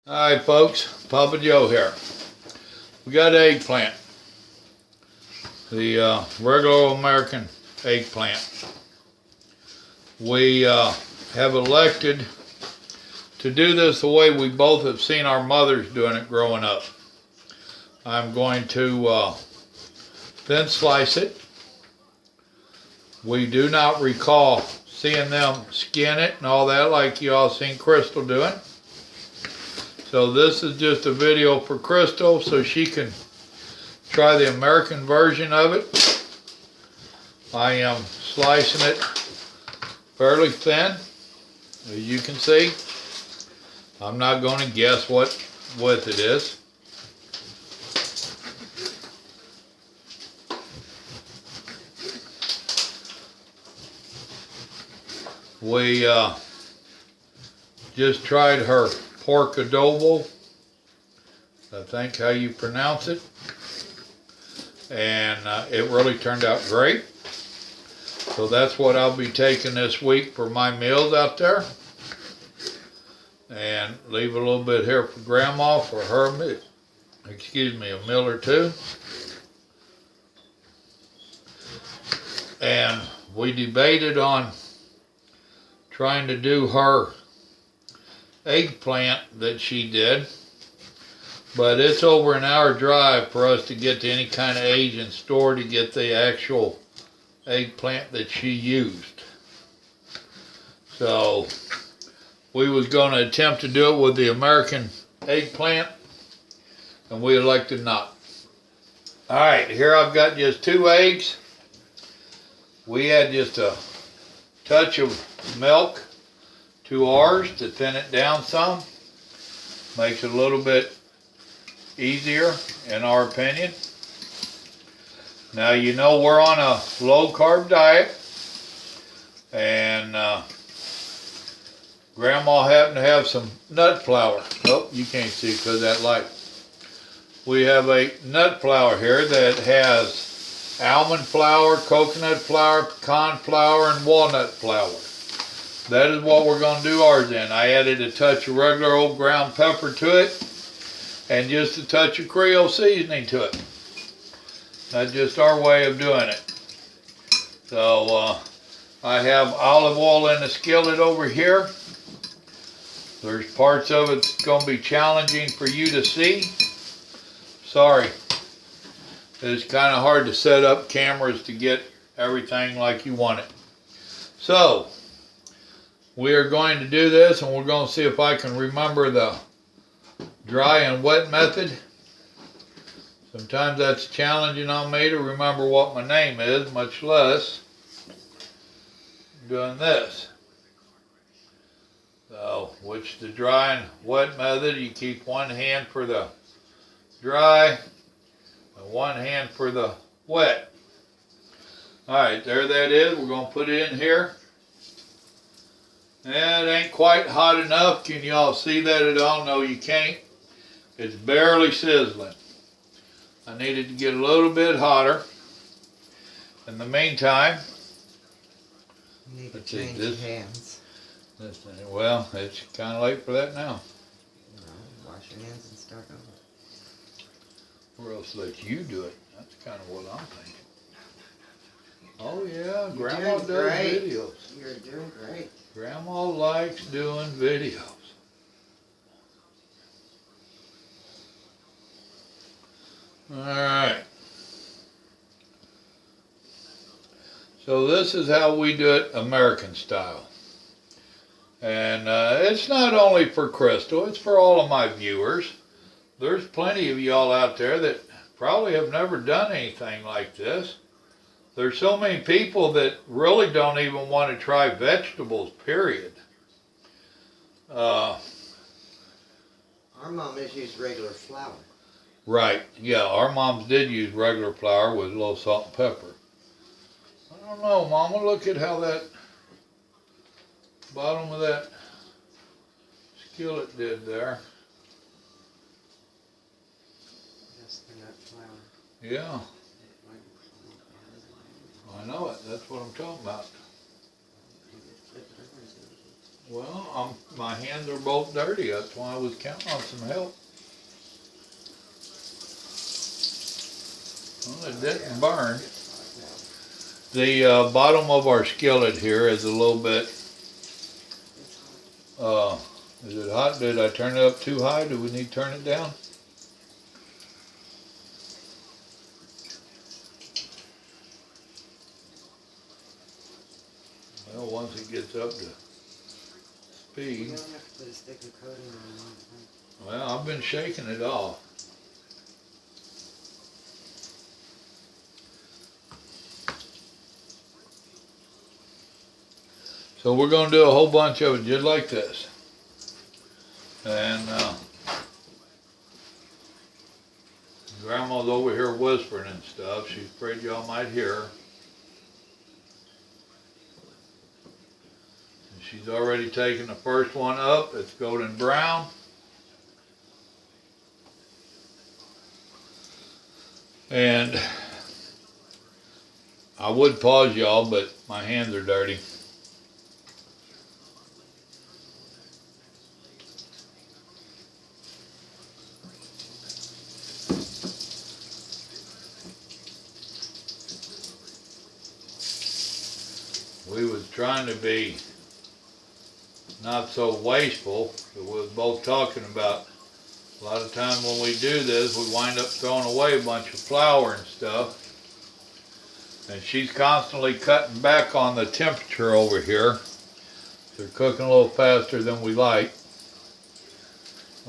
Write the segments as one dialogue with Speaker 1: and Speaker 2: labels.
Speaker 1: Alright folks, Papa Joe here. We got eggplant. The regular American eggplant. We have elected to do this the way we both have seen our mothers doing it growing up. I'm going to thin slice it. We do not recall seeing them skin it and all that like you all seen Crystal doing. So this is just a video for Crystal so she can try the American version of it. I am slicing it fairly thin, as you can see. I'm not going to guess what width it is. We just tried her pork adobo, I think how you pronounce it, and it really turned out great. So that's what I'll be taking this week for my meals out there, and leave a little bit here for Grandma for her, excuse me, a meal or two. And we debated on trying to do her eggplant that she did, but it's over an hour drive for us to get to any kind of Asian store to get the actual eggplant that she used. So we was going to attempt to do it with the American eggplant, and we elected not. Alright, here I've got just 2 eggs. We had just a touch of milk to ours to thin it down some. Makes it a little bit easier in our opinion. Now you know we're on a low carb diet, and Grandma happened to have some nut flour. Oh, you can't see because of that light. We have a nut flour here that has almond flour, coconut flour, pecan flour, and walnut flour. That is what we're going to do ours in. I added a touch of regular old ground pepper to it, and just a touch of Creole seasoning to it. That's just our way of doing it. So I have olive oil in the skillet over here. There's parts of it that's going to be challenging for you to see. Sorry. It's kind of hard to set up cameras to get everything like you want it. So we are going to do this, and we're going to see if I can remember the dry and wet method. Sometimes that's challenging on me to remember what my name is, much less doing this. So, which the dry and wet method, you keep one hand for the dry and one hand for the wet. Alright, there that is. We're going to put it in here. And it ain't quite hot enough. Can you all see that at all? No, you can't. It's barely sizzling. I need it to get a little bit hotter. In the meantime,
Speaker 2: you need to change your hands.
Speaker 1: Well, it's kind of late for that now.
Speaker 2: No, wash your hands and start over.
Speaker 1: Or else let you do it. That's kind of what I'm thinking. Oh yeah, Grandma does videos.
Speaker 2: You're doing great.
Speaker 1: Grandma likes doing videos. Alright. So this is how we do it American style. And it's not only for Crystal, it's for all of my viewers. There's plenty of y'all out there that probably have never done anything like this. There's so many people that really don't even want to try vegetables, period.
Speaker 2: Our mom has used regular flour.
Speaker 1: Right, yeah, our moms did use regular flour with a little salt and pepper. I don't know, Mama, look at how that bottom of that skillet did there.
Speaker 2: That's the nut flour.
Speaker 1: Yeah. I know it, that's what I'm talking about. Well, my hands are both dirty. That's why I was counting on some help. Well, it didn't burn. The bottom of our skillet here is a little bit, is it hot? Did I turn it up too high? Do we need to turn it down? Well, once it gets up to
Speaker 2: You
Speaker 1: speed.
Speaker 2: don't have to put a sticker coating on it.
Speaker 1: Well, I've been shaking it off. So we're going to do a whole bunch of it just like this. And Grandma's over here whispering and stuff. She's afraid y'all might hear her. And she's already taken the first one up. It's golden brown. And I would pause y'all, but my hands are dirty. We was trying to be not so wasteful, but we was both talking about a lot of times when we do this, we wind up throwing away a bunch of flour and stuff. And she's constantly cutting back on the temperature over here. They're cooking a little faster than we like.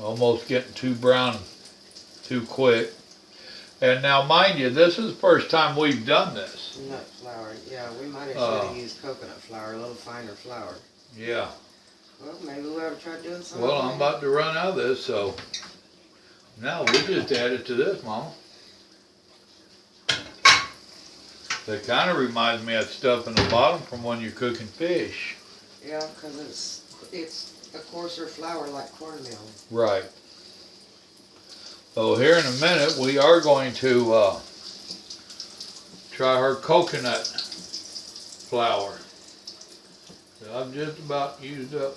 Speaker 1: Almost getting too brown too quick. And now mind you, this is the first time we've done this.
Speaker 2: Nut flour. Yeah, we might have used coconut flour, a little finer flour.
Speaker 1: Yeah.
Speaker 2: Well, maybe we ought to try doing something.
Speaker 1: Well, I'm about to run out of this, so now we just add it to this, Mama. That kind of reminds me of stuff in the bottom from when you're cooking fish.
Speaker 2: Yeah, because it's a coarser flour like cornmeal.
Speaker 1: Right. So here in a minute, we are going to try her coconut flour. So I've just about used up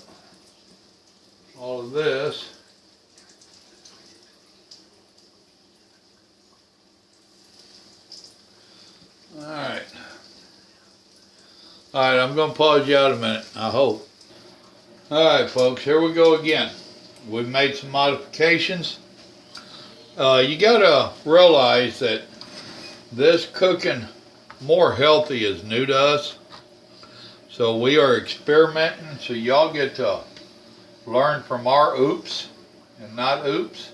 Speaker 1: all of this. Alright. Alright, I'm going to pause you out a minute, I hope. Alright folks, here we go again. We've made some modifications. You gotta realize that this cooking more healthy is new to us. So we are experimenting, so y'all get to learn from our oops and not oops.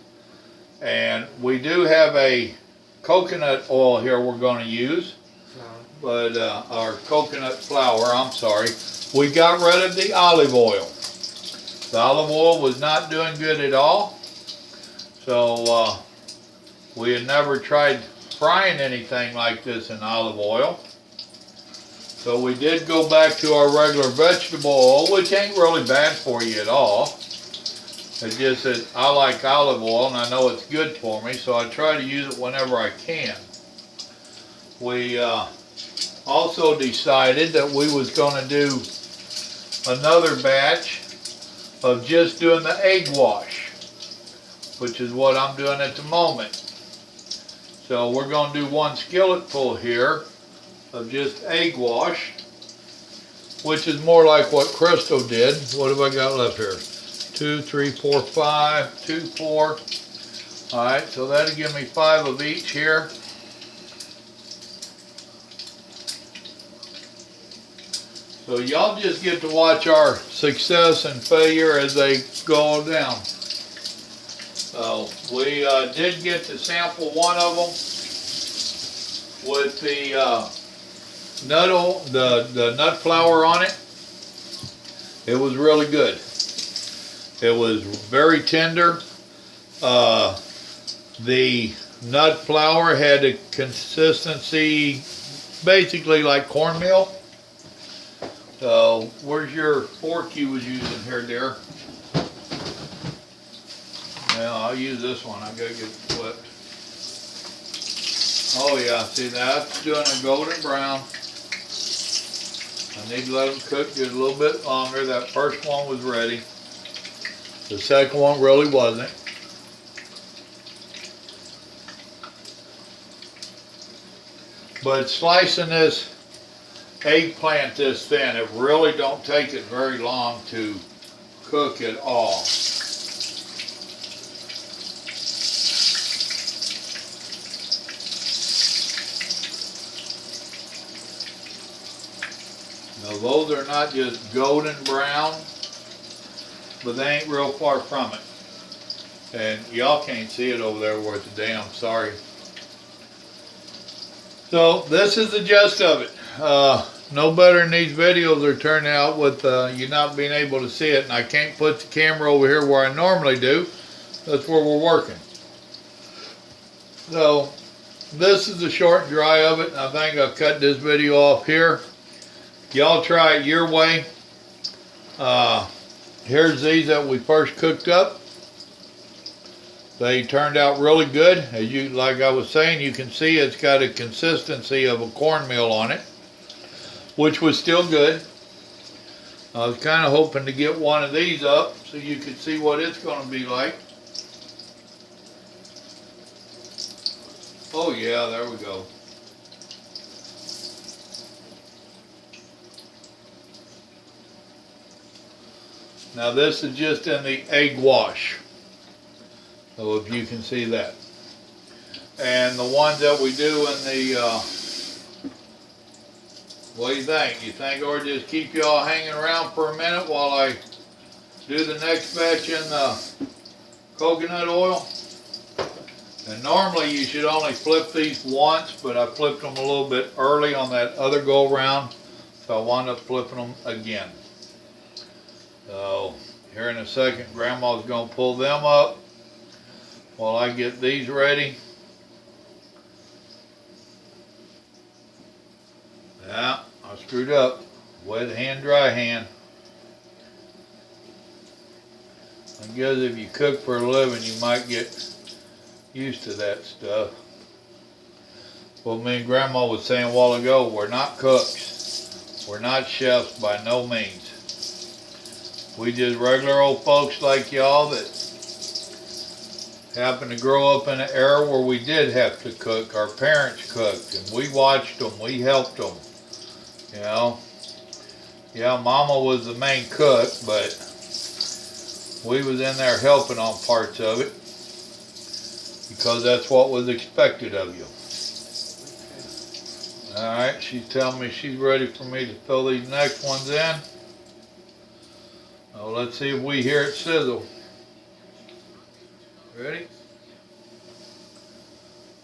Speaker 1: And we do have a coconut oil here we're going to use. But our coconut flour, I'm sorry. We got rid of the olive oil. The olive oil was not doing good at all. So we had never tried frying anything like this in olive oil. So we did go back to our regular vegetable oil, which ain't really bad for you at all. It's just that I like olive oil and I know it's good for me, so I try to use it whenever I can. We also decided that we was going to do another batch of just doing the egg wash, which is what I'm doing at the moment. So we're going to do one skillet full here of just egg wash, which is more like what Crystal did. What have I got left here? 2, 3, 4, 5, 2, 4. Alright, so that'll give me 5 of each here. So y'all just get to watch our success and failure as they go down. So we did get to sample one of them with the nut flour on it. It was really good. It was very tender. The nut flour had a consistency basically like cornmeal. So where's your fork you was using here, dear? Yeah, I'll use this one. I gotta get it flipped. Oh yeah, see that's doing a golden brown. I need to let them cook just a little bit longer. That first one was ready. The second one really wasn't. But slicing this eggplant this thin, it really don't take it very long to cook at all. Now those are not just golden brown, but they ain't real far from it. And y'all can't see it over there where it's a dam, sorry. So this is the gist of it. No better than these videos are turning out with you not being able to see it. And I can't put the camera over here where I normally do. That's where we're working. So this is the short and dry of it. I think I've cut this video off here. Y'all try it your way. Here's these that we first cooked up. They turned out really good. As you, like I was saying, you can see it's got a consistency of a cornmeal on it, which was still good. I was kind of hoping to get one of these up so you could see what it's going to be like. Oh yeah, there we go. Now this is just in the egg wash. So if you can see that. And the ones that we do in the, what do you think? You think or just keep y'all hanging around for a minute while I do the next batch in the coconut oil? And normally you should only flip these once, but I flipped them a little bit early on that other go round, so I wound up flipping them again. So here in a second, Grandma's gonna pull them up while I get these ready. Yeah, I screwed up. Wet hand, dry hand. I guess if you cook for a living, you might get used to that stuff. Well, me and Grandma was saying a while ago, we're not cooks. We're not chefs by no means. We just regular old folks like y'all that happened to grow up in an era where we did have to cook. Our parents cooked, and we watched them, we helped them, you know. Yeah, Mama was the main cook, but we was in there helping on parts of it because that's what was expected of you. Alright, she's telling me she's ready for me to fill these next ones in. Oh, let's see if we hear it sizzle. Ready?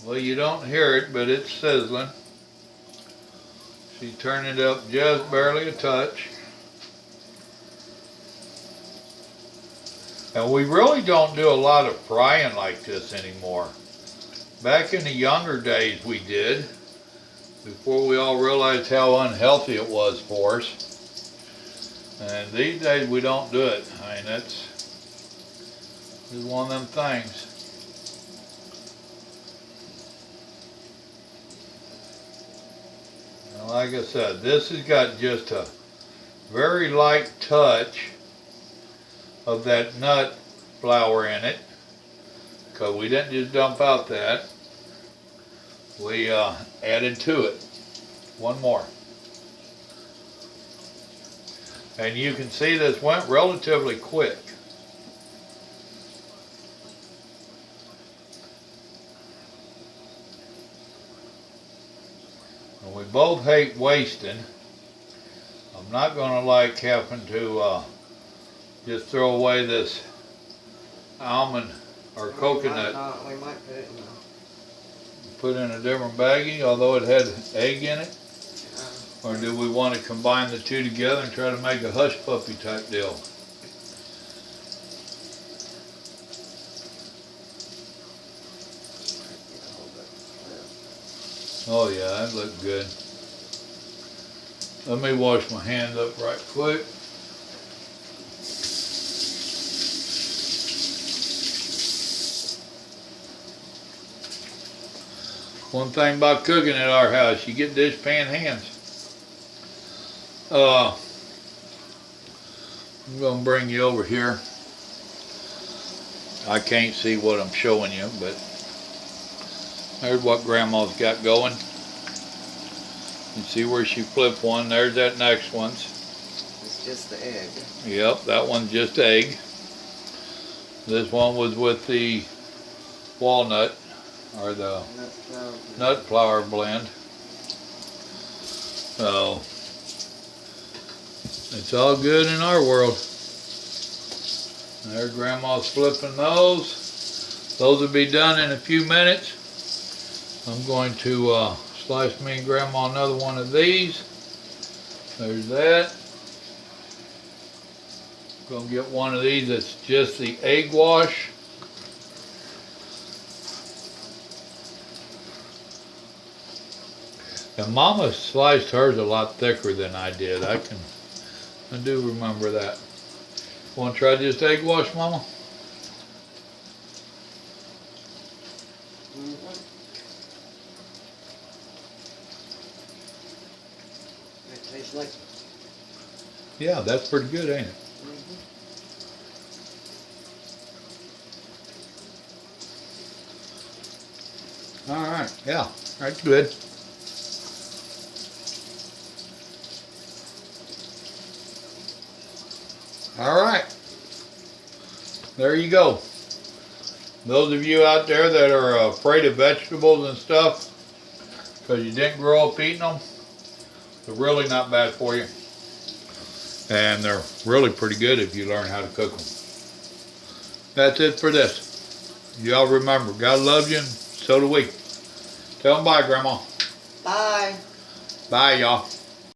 Speaker 1: Well, you don't hear it, but it's sizzling. She's turning it up just barely a touch. And we really don't do a lot of frying like this anymore. Back in the younger days we did, before we all realized how unhealthy it was for us. And these days we don't do it. I mean, that's one of them things. Now, like I said, this has got just a very light touch of that nut flour in it, because we didn't just dump out that. We added to it one more. And you can see this went relatively quick. And we both hate wasting. I'm not going to like having to just throw away this almond or coconut.
Speaker 2: We might put it in
Speaker 1: Put in a different baggie, although it had egg in it. Or do we want to combine the two together and try to make a hush puppy type deal? Oh yeah, that looked good. Let me wash my hands up right quick. One thing about cooking at our house, you get dishpan hands. I'm gonna bring you over here. I can't see what I'm showing you, but there's what Grandma's got going. You see where she flipped one, there's that next one's.
Speaker 2: It's just the egg.
Speaker 1: Yep, that one's just egg. This one was with the walnut, or the nut flour blend. So, it's all good in our world. There, Grandma's flipping those. Those will be done in a few minutes. I'm going to slice me and Grandma another one of these. There's that. Gonna get one of these that's just the egg wash. And Mama sliced hers a lot thicker than I did. I do remember that. Want to try just egg wash, Mama?
Speaker 2: It tastes like.
Speaker 1: Yeah, that's pretty good, ain't it? All right, yeah, that's good. All right, there you go. Those of you out there that are afraid of vegetables and stuff because you didn't grow up eating them, they're really not bad for you. And they're really pretty good if you learn how to cook them. That's it for this. Y'all remember, God loves you, and so do we. Tell them bye, Grandma.
Speaker 2: Bye.
Speaker 1: Bye, y'all.